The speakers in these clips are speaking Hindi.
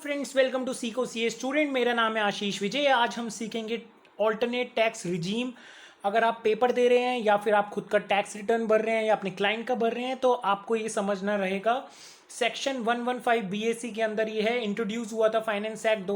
फ्रेंड्स, वेलकम टू सीको सीए स्टूडेंट। मेरा नाम है आशीष विजय। आज हम सीखेंगे ऑल्टरनेट टैक्स रिजीम। अगर आप पेपर दे रहे हैं या फिर आप खुद का टैक्स रिटर्न भर रहे हैं या अपने क्लाइंट का भर रहे हैं तो आपको ये समझना रहेगा। सेक्शन 115 बीएससी के अंदर ये है, इंट्रोड्यूस हुआ था फाइनेंस एक्ट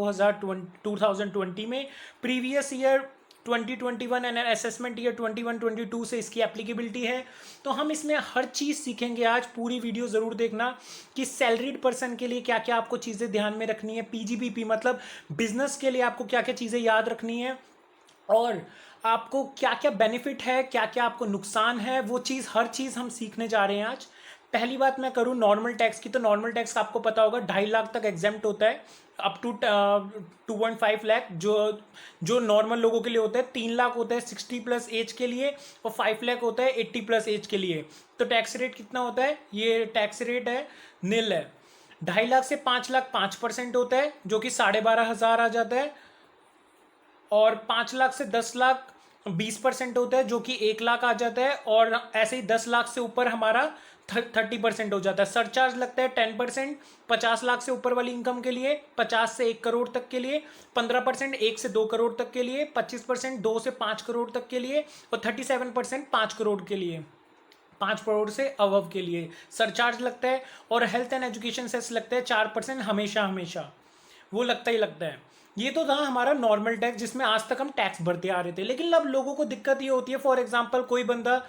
2020 में। Previous year 2021 and assessment year 21-22 से इसकी एप्लीकेबिलिटी है। तो हम इसमें हर चीज़ सीखेंगे आज। पूरी वीडियो ज़रूर देखना कि सैलरीड पर्सन के लिए क्या क्या आपको चीज़ें ध्यान में रखनी है, पीजीबीपी मतलब बिजनेस के लिए आपको क्या क्या चीज़ें याद रखनी है, और आपको क्या क्या बेनिफिट है, क्या क्या आपको नुकसान है, वो चीज़ हर चीज़ हम सीखने जा रहे हैं आज। पहली बात मैं करूं नॉर्मल टैक्स की, तो नॉर्मल टैक्स आपको पता होगा 2.5 लाख तक एग्जेम्प्ट होता है, अप टू 2.5 लाख जो जो नॉर्मल लोगों के लिए होता है। 3 लाख होता है 60+ एज के लिए, और 5 लाख होता है 80+ एज के लिए। तो टैक्स रेट कितना होता है? ये टैक्स रेट है नील है। 2.5 लाख से 5 लाख 5% होता है, जो कि 12,500 आ जाता है। और 5 लाख से 10 लाख 20% होता है, जो कि 1 लाख आ जाता है। और ऐसे ही 10 लाख से ऊपर हमारा 30% हो जाता है। सरचार्ज लगता है 10%। 50 लाख से ऊपर वाली इनकम के लिए, 50 से 1 करोड़ तक के लिए 15%, 1 से 2 करोड़ तक के लिए 25%, 2 से 5 करोड़ तक के लिए, और 37% 5 करोड़ के लिए, 5 करोड़ से अबव के लिए सरचार्ज लगता है। और हेल्थ एंड एजुकेशन सेस लगता है 4%, हमेशा हमेशा वो लगता ही लगता है। ये तो था हमारा नॉर्मल टैक्स, जिसमें आज तक हम टैक्स भरते आ रहे थे। लेकिन अब लोगों को दिक्कत ये होती है, फॉर एग्जांपल कोई बंदा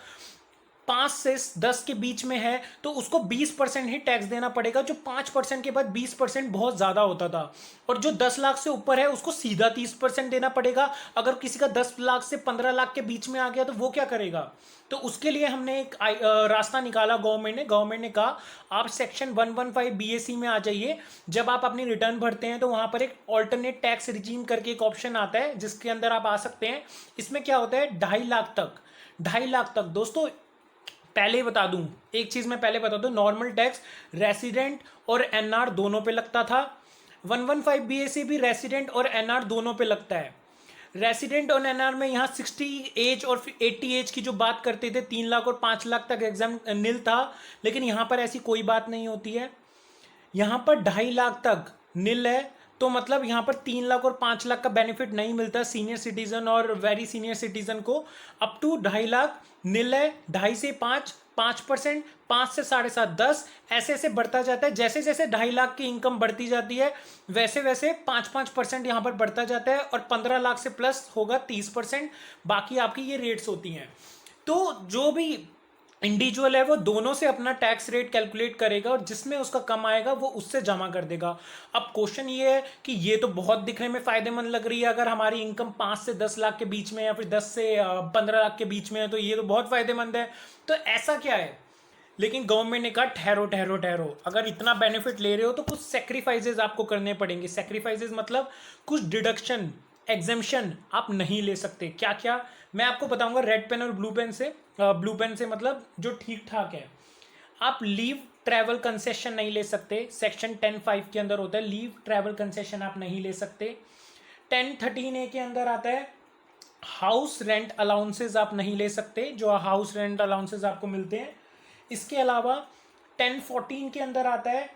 5 से 10 के बीच में है तो उसको 20% ही टैक्स देना पड़ेगा। जो 5% के बाद 20% बहुत ज़्यादा होता था। और जो 10 लाख से ऊपर है उसको सीधा 30% देना पड़ेगा। अगर किसी का 10 लाख से 15 लाख के बीच में आ गया तो वो क्या करेगा? तो उसके लिए हमने एक रास्ता निकाला। गवर्नमेंट ने कहा आप सेक्शन 115 बीएससी में आ जाइए। जब आप अपनी रिटर्न भरते हैं तो वहां पर एक ऑल्टरनेट टैक्स रिजीम करके एक ऑप्शन आता है, जिसके अंदर आप आ सकते हैं। इसमें क्या होता है, 2.5 लाख तक दोस्तों। पहले बता दूं, एक चीज मैं पहले बता दूं, नॉर्मल टैक्स रेसिडेंट और एनआर दोनों पे लगता था। 115 बीएससी भी रेसिडेंट और एनआर दोनों पे लगता है। रेसिडेंट और एनआर में यहाँ 60 एज और 80 एज की जो बात करते थे, 3 लाख और 5 लाख तक एग्जाम नील था। लेकिन यहाँ पर ऐसी कोई बात नहीं होती है। यहाँ पर 2.5 लाख तक नील है। तो मतलब यहाँ पर 3 लाख और 5 लाख का बेनिफिट नहीं मिलता सीनियर सिटीजन और वेरी सीनियर सिटीजन को। अप टू 2.5 लाख नील है। 2.5 से 5, 5%, 5 से 7.5, 10, ऐसे ऐसे बढ़ता जाता है। जैसे जैसे 2.5 लाख की इनकम बढ़ती जाती है वैसे वैसे 5-5% यहाँ पर बढ़ता जाता है। और 15 लाख से प्लस होगा 30%। बाकी आपकी ये रेट्स होती हैं। तो जो भी इंडिविजुअल है वो दोनों से अपना टैक्स रेट कैलकुलेट करेगा, और जिसमें उसका कम आएगा वो उससे जमा कर देगा। अब क्वेश्चन ये है कि ये तो बहुत दिखने में फायदेमंद लग रही है। अगर हमारी इनकम 5 से 10 लाख के बीच में या फिर 10 से 15 लाख के बीच में है तो ये तो बहुत फायदेमंद है। तो ऐसा क्या है? लेकिन गवर्नमेंट ने कहा ठहरो ठहरो ठहरो, अगर इतना बेनिफिट ले रहे हो तो कुछ सेक्रीफाइसेस आपको करने पड़ेंगे। सेक्रीफाइसेस मतलब कुछ डिडक्शन, एग्जेम्पशन आप नहीं ले सकते। क्या क्या मैं आपको बताऊंगा रेड पेन और ब्लू पेन से। ब्लू पेन से मतलब जो ठीक ठाक है। आप लीव ट्रैवल कंसेशन नहीं ले सकते, सेक्शन 10(5) के अंदर होता है। लीव ट्रैवल कंसेशन आप नहीं ले सकते। 10(13)A के अंदर आता है हाउस रेंट अलाउंसेज आप नहीं ले सकते, जो हाउस रेंट अलाउंसेज आपको मिलते हैं। इसके अलावा 10(14) के अंदर आता है,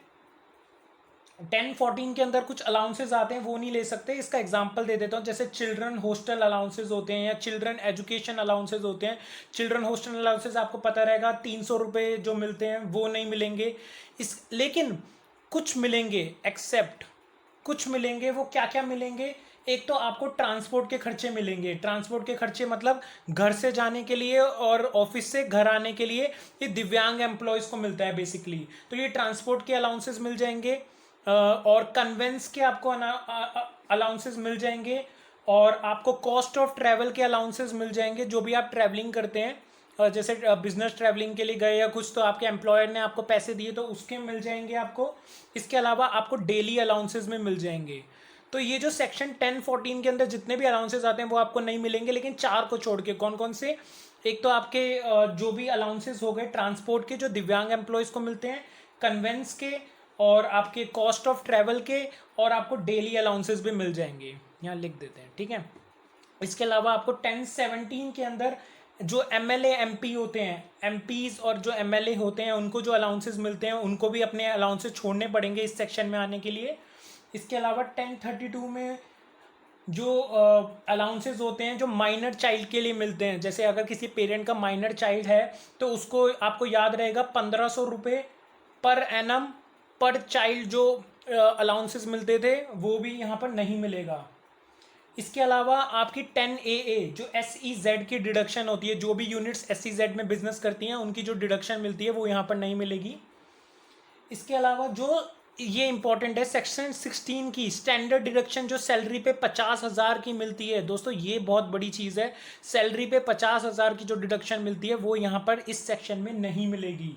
10(14) के अंदर कुछ अलाउंसेज आते हैं, वो नहीं ले सकते। इसका एग्जांपल दे देता हूँ, जैसे चिल्ड्रन हॉस्टल अलाउंसेज होते हैं या चिल्ड्रन एजुकेशन अलाउंसेज होते हैं। चिल्ड्रन हॉस्टल अलाउंसेज आपको पता रहेगा 300 रुपये जो मिलते हैं वो नहीं मिलेंगे। लेकिन कुछ मिलेंगे, एक्सेप्ट कुछ मिलेंगे। वो क्या क्या मिलेंगे? एक तो आपको ट्रांसपोर्ट के खर्चे मिलेंगे। ट्रांसपोर्ट के खर्चे मतलब घर से जाने के लिए और ऑफिस से घर आने के लिए, ये दिव्यांग एम्प्लॉयज़ को मिलता है बेसिकली। तो ये ट्रांसपोर्ट के अलाउंसेस मिल जाएंगे। और कन्वेंस के आपको अलाउंसेस मिल जाएंगे। और आपको कॉस्ट ऑफ ट्रैवल के अलाउंसेस मिल जाएंगे, जो भी आप ट्रैवलिंग करते हैं, जैसे बिजनेस ट्रैवलिंग के लिए गए या कुछ, तो आपके एम्प्लॉयर ने आपको पैसे दिए तो उसके मिल जाएंगे आपको। इसके अलावा आपको डेली अलाउंसेस में मिल जाएंगे। तो ये जो सेक्शन 10(14) के अंदर जितने भी अलाउंसेस आते हैं वो आपको नहीं मिलेंगे, लेकिन 4 को छोड़ के। कौन कौन से? एक तो आपके जो भी अलाउंसेस हो गए ट्रांसपोर्ट के, जो दिव्यांग एम्प्लॉयज़ को मिलते हैं, कन्वेंस के, और आपके कॉस्ट ऑफ ट्रैवल के, और आपको डेली अलाउंसेस भी मिल जाएंगे। यहाँ लिख देते हैं, ठीक है। इसके अलावा आपको 10(17) के अंदर जो एमएलए एमपी होते हैं, एमपीज और जो एमएलए होते हैं, उनको जो अलाउंसेस मिलते हैं उनको भी अपने अलाउंसेस छोड़ने पड़ेंगे इस सेक्शन में आने के लिए। इसके अलावा 1032 में जो अलाउंसेस होते हैं जो माइनर चाइल्ड के लिए मिलते हैं, जैसे अगर किसी पेरेंट का माइनर चाइल्ड है तो उसको आपको याद रहेगा 1500 रुपये पर एनम पर चाइल्ड जो अलाउंसेस मिलते थे वो भी यहाँ पर नहीं मिलेगा। इसके अलावा आपकी 10AA जो SEZ की डिडक्शन होती है, जो भी यूनिट्स SEZ में बिजनेस करती हैं उनकी जो डिडक्शन मिलती है वो यहाँ पर नहीं मिलेगी। इसके अलावा जो ये इंपॉर्टेंट है सेक्शन 16 की स्टैंडर्ड डिडक्शन जो सैलरी पे 50,000 की मिलती है दोस्तों, ये बहुत बड़ी चीज़ है। सैलरी पे 50,000 की जो डिडक्शन मिलती है वो यहाँ पर इस सेक्शन में नहीं मिलेगी।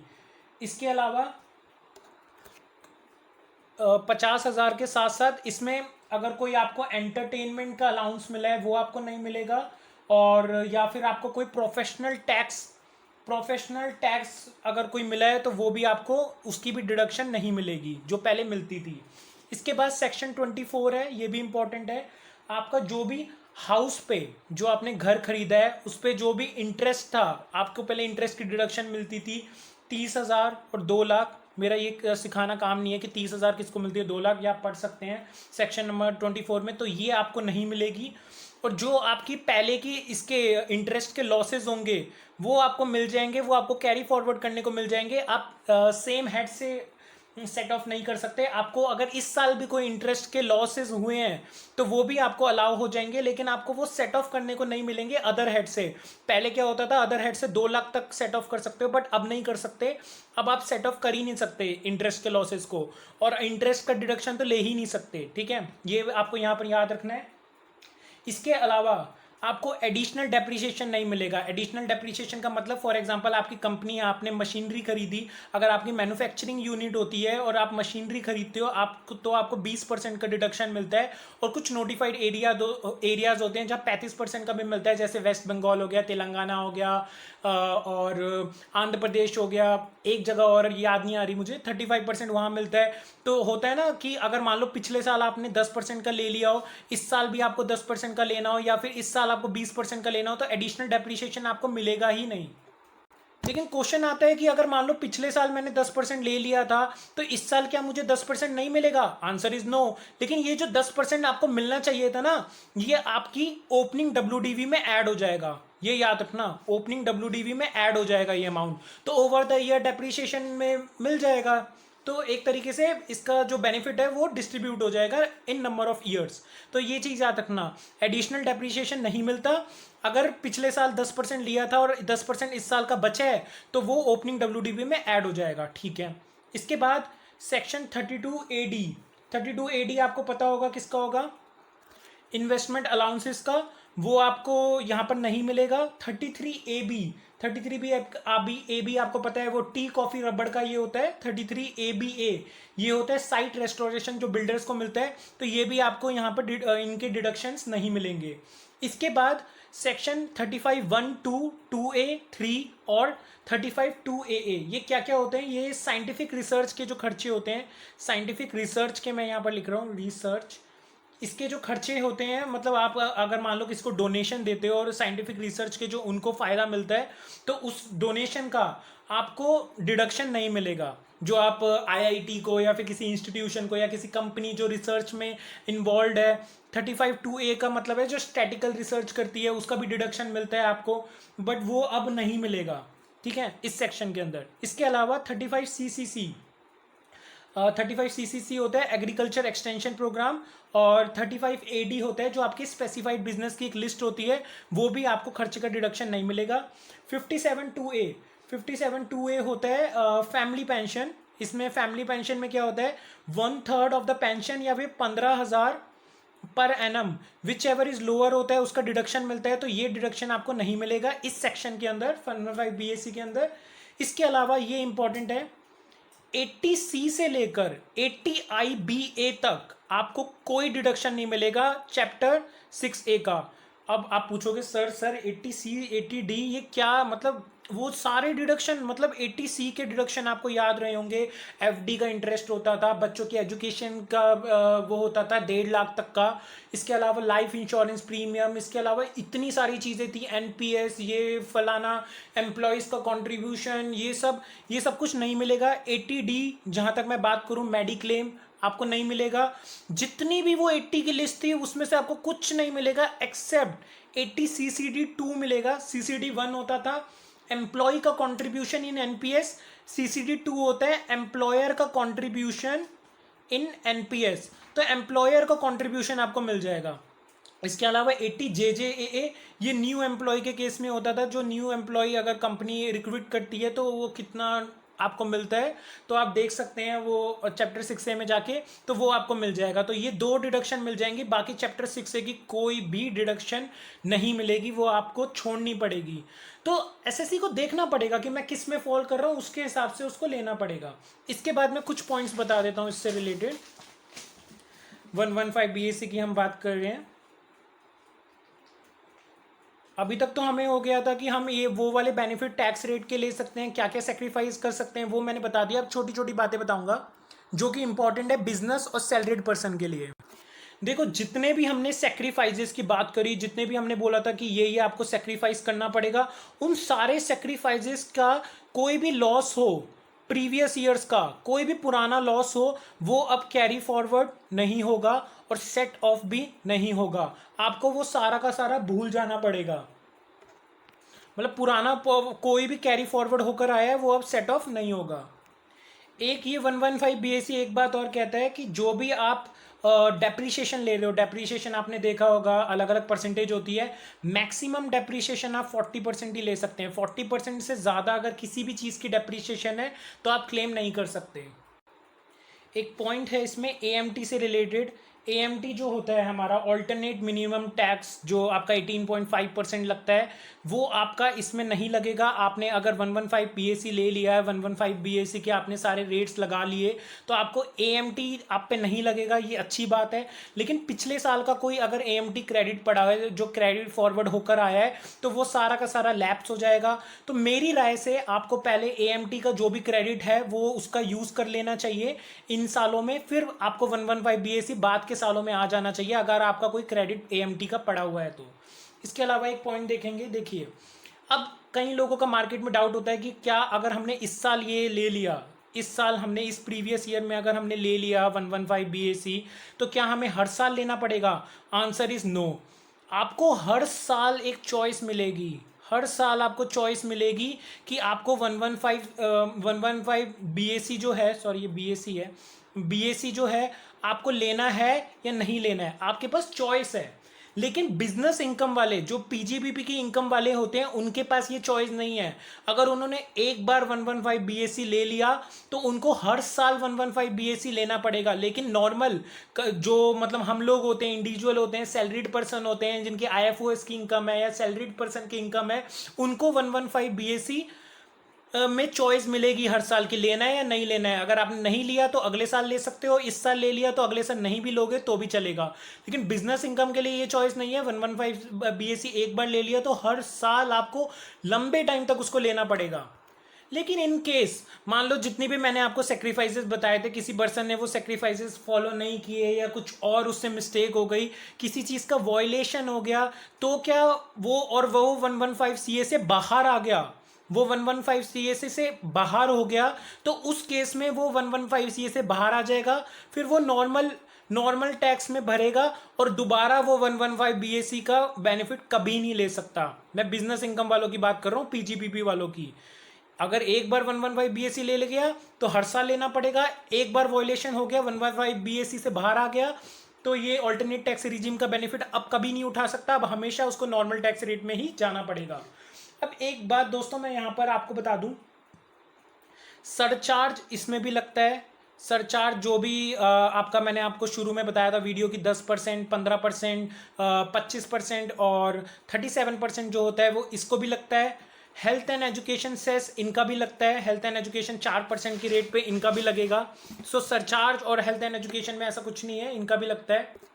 इसके अलावा 50,000 के साथ साथ इसमें अगर कोई आपको एंटरटेनमेंट का अलाउंस मिला है वो आपको नहीं मिलेगा, और या फिर आपको कोई प्रोफेशनल टैक्स अगर कोई मिला है तो वो भी आपको उसकी भी डिडक्शन नहीं मिलेगी जो पहले मिलती थी। इसके बाद सेक्शन 24 है, ये भी इंपॉर्टेंट है। आपका जो भी हाउस पे जो आपने घर खरीदा है उस पर जो भी इंटरेस्ट था, आपको पहले इंटरेस्ट की डिडक्शन मिलती थी 30,000 और 2 लाख। मेरा ये सिखाना काम नहीं है कि 30,000 किसको मिलती है 2 लाख, या आप पढ़ सकते हैं सेक्शन नंबर 24 में, तो ये आपको नहीं मिलेगी। और जो आपकी पहले की इसके इंटरेस्ट के लॉसेज होंगे वो आपको मिल जाएंगे, वो आपको कैरी फॉरवर्ड करने को मिल जाएंगे। आप सेम हेड से सेट ऑफ नहीं कर सकते। आपको अगर इस साल भी कोई इंटरेस्ट के लॉसेज हुए हैं तो वो भी आपको अलाउ हो जाएंगे, लेकिन आपको वो सेट ऑफ करने को नहीं मिलेंगे अदर हेड से। पहले क्या होता था, अदर हेड से 2 लाख तक सेट ऑफ कर सकते हो, बट अब नहीं कर सकते। अब आप सेट ऑफ कर ही नहीं सकते इंटरेस्ट के लॉसेज को, और इंटरेस्ट का डिडक्शन तो ले ही नहीं सकते। ठीक है, ये आपको यहाँ पर याद रखना है। इसके अलावा आपको एडिशनल डेप्रिसिएशन नहीं मिलेगा। एडिशनल डेप्रिसिएशन का मतलब फॉर एग्जांपल आपकी कंपनी है, आपने मशीनरी खरीदी, अगर आपकी मैन्युफैक्चरिंग यूनिट होती है और आप मशीनरी खरीदते हो आपको 20% का डिडक्शन मिलता है। और कुछ नोटिफाइड एरियाज होते हैं जहाँ 35% का भी मिलता है, जैसे वेस्ट बंगाल हो गया, तेलंगाना हो गया, और आंध्र प्रदेश हो गया, एक जगह और याद नहीं आ रही मुझे, 35% वहाँ मिलता है। तो होता है ना कि अगर मान लो पिछले साल आपने 10% का ले लिया हो, इस साल भी आपको 10% का लेना हो, या फिर इस साल आपको 20% का लेना हो, तो एडिशनल डेप्रिसिएशन आपको मिलेगा ही नहीं। लेकिन क्वेश्चन आता है कि अगर मान लो पिछले साल मैंने 10% ले लिया था तो इस साल क्या मुझे 10% नहीं मिलेगा? Answer is no. लेकिन ये जो 10% आपको मिलना चाहिए था ना, ये आपकी ओपनिंग WDV में ऐड हो जाएगा। ये याद रखना, ओपनिंग WDV में ऐड हो जाएगा ये अमाउंट, तो ओवर द ईयर डेप्रिसिएशन में मिल जाएगा। तो एक तरीके से इसका जो बेनिफिट है वो डिस्ट्रीब्यूट हो जाएगा इन नंबर ऑफ ईयर्स। तो ये चीज़ याद रखना, एडिशनल डेप्रिसिएशन नहीं मिलता। अगर पिछले साल 10% लिया था और 10% इस साल का बचा है तो वो ओपनिंग WDV में ऐड हो जाएगा। ठीक है, इसके बाद सेक्शन 32AD। 32AD आपको पता होगा किसका होगा, इन्वेस्टमेंट अलाउंसेस का, वो आपको यहाँ पर नहीं मिलेगा। 33AB, 33AB आपको पता है वो टी कॉफी रबड़ का ये होता है। 33ABA ये होता है साइट रेस्टोरेशन जो बिल्डर्स को मिलता है, तो ये भी आपको यहाँ पर इनके डिडक्शंस नहीं मिलेंगे। इसके बाद सेक्शन 35(1)(2), 2A, 3 और 35(2AA ये क्या क्या होते हैं, ये साइंटिफिक रिसर्च के जो खर्चे होते हैं, साइंटिफिक रिसर्च के मैं यहाँ पर लिख रहा हूँ रिसर्च, इसके जो खर्चे होते हैं, मतलब आप अगर मान लो किसी को डोनेशन देते हो और साइंटिफिक रिसर्च के जो उनको फ़ायदा मिलता है तो उस डोनेशन का आपको डिडक्शन नहीं मिलेगा। जो आप IIT को या फिर किसी इंस्टीट्यूशन को या किसी कंपनी जो रिसर्च में इन्वॉल्व है, 35(2A का मतलब है जो स्टैटिकल रिसर्च करती है उसका भी डिडक्शन मिलता है आपको, बट वो अब नहीं मिलेगा। ठीक है, इस सेक्शन के अंदर। इसके अलावा 35CCC, 35CCC होता है एग्रीकल्चर एक्सटेंशन प्रोग्राम, और 35AD होता है जो आपकी स्पेसिफाइड बिजनेस की एक लिस्ट होती है, वो भी आपको खर्चे का डिडक्शन नहीं मिलेगा। 57(2A होता है फैमिली पेंशन। इसमें फैमिली पेंशन में क्या होता है, 1/3 ऑफ द पेंशन या फिर 15,000 per annum which ever is lower होता है उसका डिडक्शन मिलता है, तो ये डिडक्शन आपको नहीं मिलेगा इस सेक्शन के अंदर, 5BAC के अंदर। इसके अलावा ये इंपॉर्टेंट है, 80C से लेकर 80IBA तक आपको कोई डिडक्शन नहीं मिलेगा चैप्टर 6A का। अब आप पूछोगे सर 80C 80D ये क्या मतलब, वो सारे डिडक्शन मतलब 80C के डिडक्शन आपको याद रहे होंगे। FD का इंटरेस्ट होता था, बच्चों की एजुकेशन का वो होता था 1.5 लाख तक का। इसके अलावा लाइफ इंश्योरेंस प्रीमियम, इसके अलावा इतनी सारी चीज़ें थी, NPS, ये फलाना, एम्प्लॉयज़ का कंट्रीब्यूशन, ये सब कुछ नहीं मिलेगा। 80D जहाँ तक मैं बात करूँ मेडिक्लेम, आपको नहीं मिलेगा। जितनी भी वो 80 की लिस्ट थी उसमें से आपको कुछ नहीं मिलेगा एक्सेप्ट 80 CCD 2 मिलेगा। CCD 1 होता था एम्प्लॉय का कंट्रीब्यूशन इन एनपीएस, CCD 2 होता है एम्प्लॉयर का कंट्रीब्यूशन इन एनपीएस। तो एम्प्लॉयर का कंट्रीब्यूशन आपको मिल जाएगा। इसके अलावा 80 JJAA, ये न्यू एम्प्लॉय के केस में होता था। जो न्यू एम्प्लॉय अगर कंपनी रिक्रूट करती है तो वो कितना आपको मिलता है, तो आप देख सकते हैं वो चैप्टर 6A में जाके, तो वो आपको मिल जाएगा। तो ये 2 डिडक्शन मिल जाएंगी, बाकी चैप्टर 6A की कोई भी डिडक्शन नहीं मिलेगी, वो आपको छोड़नी पड़ेगी। तो एसएससी को देखना पड़ेगा कि मैं किस में फॉल कर रहा हूँ, उसके हिसाब से उसको लेना पड़ेगा। इसके बाद मैं कुछ पॉइंट्स बता देता हूँ इससे रिलेटेड। 115 BAC की हम बात कर रहे हैं। अभी तक तो हमें हो गया था कि हम ये वो वाले बेनिफिट टैक्स रेट के ले सकते हैं, क्या क्या सेक्रीफाइस कर सकते हैं, वो मैंने बता दिया। अब छोटी छोटी बातें बताऊंगा जो कि इंपॉर्टेंट है बिजनेस और सैलरीड पर्सन के लिए। देखो, जितने भी हमने सेक्रीफाइसेस की बात करी, जितने भी हमने बोला था कि ये आपको सेक्रीफाइस करना पड़ेगा, उन सारे सेक्रीफाइसेस का कोई भी लॉस हो, प्रीवियस ईयर्स का कोई भी पुराना लॉस हो, वो अब कैरी फॉरवर्ड नहीं होगा और सेट ऑफ भी नहीं होगा। आपको वो सारा का सारा भूल जाना पड़ेगा। मतलब पुराना कोई भी कैरी फॉरवर्ड होकर आया है वो अब सेट ऑफ नहीं होगा। एक ये 115 BAC एक बात और कहता है कि जो भी आप डेप्रीशिएशन ले रहे हो, डेप्रीशिएशन आपने देखा होगा अलग अलग परसेंटेज होती है, मैक्सिमम डेप्रीशिएशन आप 40% ही ले सकते हैं। 40% से ज़्यादा अगर किसी भी चीज़ की डेप्रीशिएशन है तो आप क्लेम नहीं कर सकते। एक पॉइंट है इसमें AMT से रिलेटेड। AMT जो होता है हमारा ऑल्टरनेट मिनिमम टैक्स, जो आपका 18.5% लगता है, वो आपका इसमें नहीं लगेगा। आपने अगर 115 BAC ले लिया है, 115 BAC के आपने सारे रेट्स लगा लिए, तो आपको AMT आप पे नहीं लगेगा, ये अच्छी बात है। लेकिन पिछले साल का कोई अगर AMT क्रेडिट पड़ा है, जो क्रेडिट फॉरवर्ड होकर आया है, तो वो सारा का सारा लैप्स हो जाएगा। तो मेरी राय से आपको पहले AMT का जो भी क्रेडिट है वो उसका यूज़ कर लेना चाहिए इन सालों में, फिर आपको 115 BAC बाद के सालों में आ जाना चाहिए अगर आपका कोई क्रेडिट AMT का पड़ा हुआ है तो। इसके अलावा एक पॉइंट देखेंगे, देखिए अब कई लोगों का मार्केट में डाउट होता है कि क्या अगर हमने इस साल ये ले लिया, इस साल हमने इस प्रीवियस ईयर में अगर हमने ले लिया 115 BAC, तो क्या हमें हर साल लेना पड़ेगा? Answer is no. आपको हर साल एक चॉइस मिलेगी, हर साल आपको चॉइस मिलेगी कि आपको 115 BAC जो है, सॉरी ये BAC है, BAC जो है आपको लेना है या नहीं लेना है, आपके पास चॉइस है। लेकिन बिजनेस इनकम वाले जो PGBP की इनकम वाले होते हैं उनके पास ये चॉइस नहीं है। अगर उन्होंने एक बार 115 BAC ले लिया तो उनको हर साल 115 BAC लेना पड़ेगा। लेकिन नॉर्मल जो मतलब हम लोग होते हैं, इंडिविजुअल होते हैं, सैलरीड पर्सन होते हैं, जिनकी IFOS की इनकम है या सैलरीड पर्सन की इनकम है, उनको 115 BAC में चॉइस मिलेगी हर साल की लेना है या नहीं लेना है। अगर आपने नहीं लिया तो अगले साल ले सकते हो, इस साल ले लिया तो अगले साल नहीं भी लोगे तो भी चलेगा। लेकिन बिजनेस इनकम के लिए ये चॉइस नहीं है। 115 BAC एक बार ले लिया तो हर साल आपको लंबे टाइम तक उसको लेना पड़ेगा। लेकिन इन केस मान लो जितनी भी मैंने आपको सेक्रीफाइसेस बताए थे, किसी पर्सन ने वो सेक्रीफाइसेस फॉलो नहीं किए या कुछ और उससे मिस्टेक हो गई, किसी चीज़ का वॉयलेशन हो गया, तो क्या वो 115 CA से बाहर आ गया, वो 115 CA से बाहर हो गया, तो उस केस में वो 115 CA से बाहर आ जाएगा, फिर वो नॉर्मल टैक्स में भरेगा और दोबारा वो 115 BAC का बेनिफिट कभी नहीं ले सकता। मैं बिजनेस इनकम वालों की बात कर रहा हूँ, PGBP वालों की। अगर एक बार 115 BAC ले गया तो हर साल लेना पड़ेगा। एक बार वॉयलेशन हो गया, 115 BAC से बाहर आ गया, तो ये ऑल्टरनेट टैक्स रिजीम का बेनिफिट अब कभी नहीं उठा सकता, अब हमेशा उसको नॉर्मल टैक्स रेट में ही जाना पड़ेगा। अब एक बात दोस्तों मैं यहाँ पर आपको बता दूं, सरचार्ज इसमें भी लगता है। सरचार्ज जो भी आपका मैंने आपको शुरू में बताया था वीडियो की 10%, 15%, 25% और 37% जो होता है वो इसको भी लगता है। हेल्थ एंड एजुकेशन सेस इनका भी लगता है, हेल्थ एंड एजुकेशन 4% की रेट पे इनका भी लगेगा। सो सरचार्ज और हेल्थ एंड एजुकेशन में ऐसा कुछ नहीं है, इनका भी लगता है।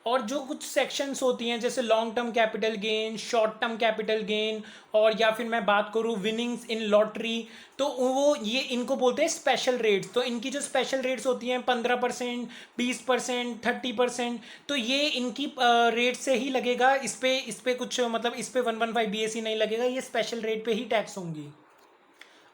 और जो कुछ सेक्शंस होती हैं जैसे long term capital gain, short term capital gain, और या फिर मैं बात करूँ विनिंग्स इन लॉटरी, तो वो ये इनको बोलते हैं स्पेशल रेट्स। तो इनकी जो स्पेशल रेट्स होती हैं 15%, 20%, 30%, तो ये इनकी रेट से ही लगेगा। इस पे कुछ मतलब इस पे 115 BAC नहीं लगेगा, ये स्पेशल रेट पे ही टैक्स होंगी।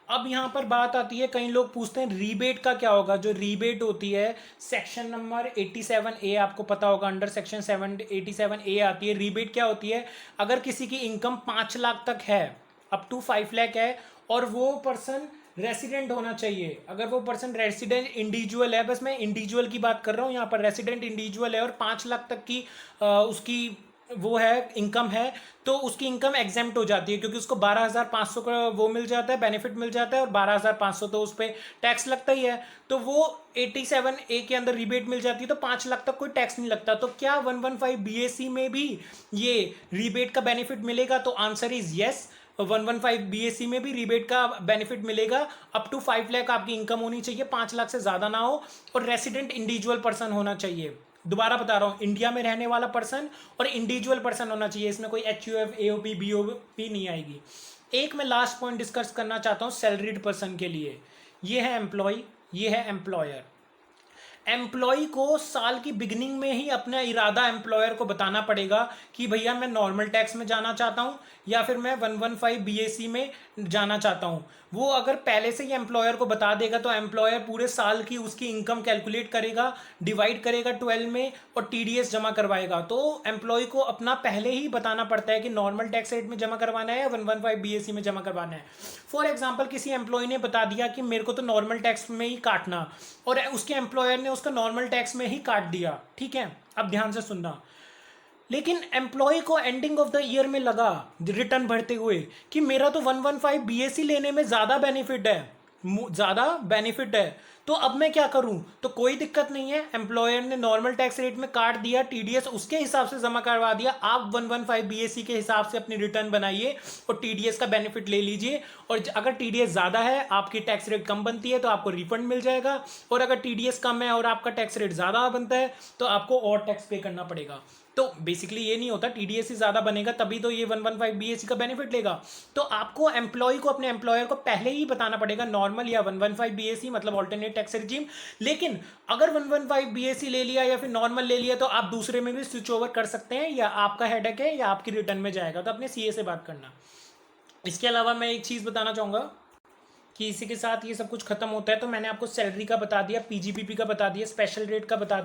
अब यहाँ पर बात आती है, कई लोग पूछते हैं रीबेट का क्या होगा। जो रीबेट होती है सेक्शन नंबर 87A, आपको पता होगा, अंडर सेक्शन 87A आती है। रीबेट क्या होती है, अगर किसी की इनकम 5 लाख तक है, अप टू 5 लाख है, और वो पर्सन रेसिडेंट होना चाहिए। अगर वो पर्सन रेसिडेंट इंडिविजुअल है, बस मैं इंडिविजुअल की बात कर रहा हूँ यहाँ पर, रेसिडेंट इंडिविजुअल है और 5 लाख तक की उसकी वो है, इनकम है, तो उसकी इनकम एग्जेम्प्ट हो जाती है, क्योंकि उसको 12,500 का वो मिल जाता है, बेनिफिट मिल जाता है, और 12,500 तो उस पर टैक्स लगता ही है। तो वो 87A के अंदर रिबेट मिल जाती है, तो 5 लाख तक कोई टैक्स नहीं लगता। तो क्या 115 BAC में भी ये रिबेट का बेनिफिट मिलेगा? तो आंसर इज यस, 115 BAC में भी रिबेट का बेनिफिट मिलेगा। अप टू 5 लाख आपकी इनकम होनी चाहिए, 5 लाख से ज्यादा ना हो, और रेसिडेंट इंडिविजुअल पर्सन होना चाहिए। दोबारा बता रहा हूं, इंडिया में रहने वाला पर्सन और इंडिविजुअल पर्सन होना चाहिए, इसमें कोई HUF AOP BOP नहीं आएगी। एक मैं लास्ट पॉइंट डिस्कस करना चाहता हूं सैलरीड पर्सन के लिए। ये है एम्प्लॉय, ये है एम्प्लॉयर। एम्प्लॉय को साल की बिगिनिंग में ही अपना इरादा एम्प्लॉयर को बताना पड़ेगा कि भैया मैं नॉर्मल टैक्स में जाना चाहता हूं या फिर मैं 115 BAC में जाना चाहता हूं। वो अगर पहले से ही एम्प्लॉयर को बता देगा तो एम्प्लॉयर पूरे साल की उसकी इनकम कैलकुलेट करेगा, डिवाइड करेगा 12 में और TDS जमा करवाएगा। तो एम्प्लॉय को अपना पहले ही बताना पड़ता है कि नॉर्मल टैक्स रेट में जमा करवाना है या 115 BAC में जमा करवाना है। फॉर एग्जाम्पल, किसी एम्प्लॉय ने बता दिया कि मेरे को तो नॉर्मल टैक्स में ही काटना, और उसके एम्प्लॉयर ने उसका नॉर्मल टैक्स में ही काट दिया, ठीक है, अब ध्यान से सुनना। लेकिन एम्प्लॉय को एंडिंग ऑफ द ईयर में लगा रिटर्न भरते हुए कि मेरा तो 115 BAC लेने में ज्यादा बेनिफिट है, ज्यादा बेनिफिट है, तो अब मैं क्या करूं? तो कोई दिक्कत नहीं है, एम्प्लॉयर ने नॉर्मल टैक्स रेट में काट दिया, TDS उसके हिसाब से जमा करवा दिया, आप 115 BAC के हिसाब से अपनी रिटर्न बनाइए और TDS का बेनिफिट ले लीजिए। और अगर TDS ज्यादा है, आपकी टैक्स रेट कम बनती है, तो आपको रिफंड मिल जाएगा, और अगर TDS कम है और आपका टैक्स रेट ज्यादा बनता है तो आपको और टैक्स पे करना पड़ेगा। तो बेसिकली ये नहीं होता, TDS ही ज्यादा बनेगा तभी तो ये 115 BAC का बेनिफिट लेगा। तो आपको एम्प्लॉय को अपने एम्प्लॉयर को पहले ही बताना पड़ेगा नॉर्मल या 115 BAC, मतलब ऑल्टरनेट टैक्स रिजीम। लेकिन अगर 115 BAC ले लिया या फिर नॉर्मल ले लिया तो आप दूसरे में भी स्विच ओवर कर सकते हैं, या आपका हेडेक है या आपकी रिटर्न में जाएगा, तो अपने CA से बात करना। इसके अलावा मैं एक चीज बताना चाहूंगा कि इसी के साथ ये सब कुछ खत्म होता है। तो मैंने आपको सैलरी का बता दिया, PGPP का बता दिया, स्पेशल रेट का बता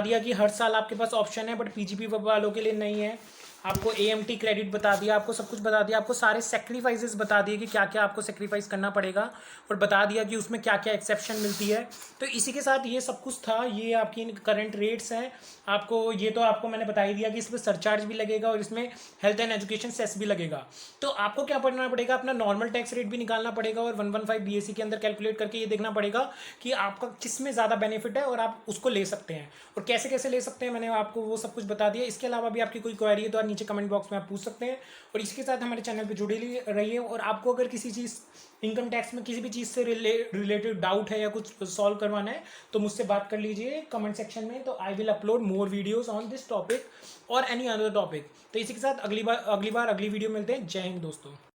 दिया कि हर साल आपके पास ऑप्शन है, बट PGP वालों के लिए नहीं है। आपको AMT क्रेडिट बता दिया, आपको सब कुछ बता दिया, आपको सारे सेक्रीफाइसेस बता दिए कि क्या क्या आपको सेक्रीफाइस करना पड़ेगा, और बता दिया कि उसमें क्या क्या एक्सेप्शन मिलती है। तो इसी के साथ ये सब कुछ था, ये आपकी करंट रेट्स हैं। आपको ये तो आपको मैंने बता ही दिया कि इसमें सरचार्ज भी लगेगा और इसमें हेल्थ एंड एजुकेशन सेस भी लगेगा। तो आपको क्या पढ़ना पड़ेगा, अपना नॉर्मल टैक्स रेट भी निकालना पड़ेगा और 115 BAC के अंदर कैलकुलेट करके ये देखना पड़ेगा कि आपका किस में ज़्यादा बेनिफिट है और आप उसको ले सकते हैं, और कैसे कैसे ले सकते हैं मैंने आपको वो सब कुछ बता दिया। इसके अलावा भी आपकी कोई क्वेरी है तो नीचे कमेंट बॉक्स में आप पूछ सकते हैं, और इसके साथ हमारे चैनल पे जुड़े रहिए। और आपको अगर किसी चीज़ इनकम टैक्स में किसी भी चीज़ से रिलेटेड डाउट है या कुछ सॉल्व करवाना है तो मुझसे बात कर लीजिए कमेंट सेक्शन में, तो I will upload more videos on this topic और एनी अदर टॉपिक। तो इसी के साथ अगली बार अगली वीडियो मिलते हैं। जय हिंद दोस्तों।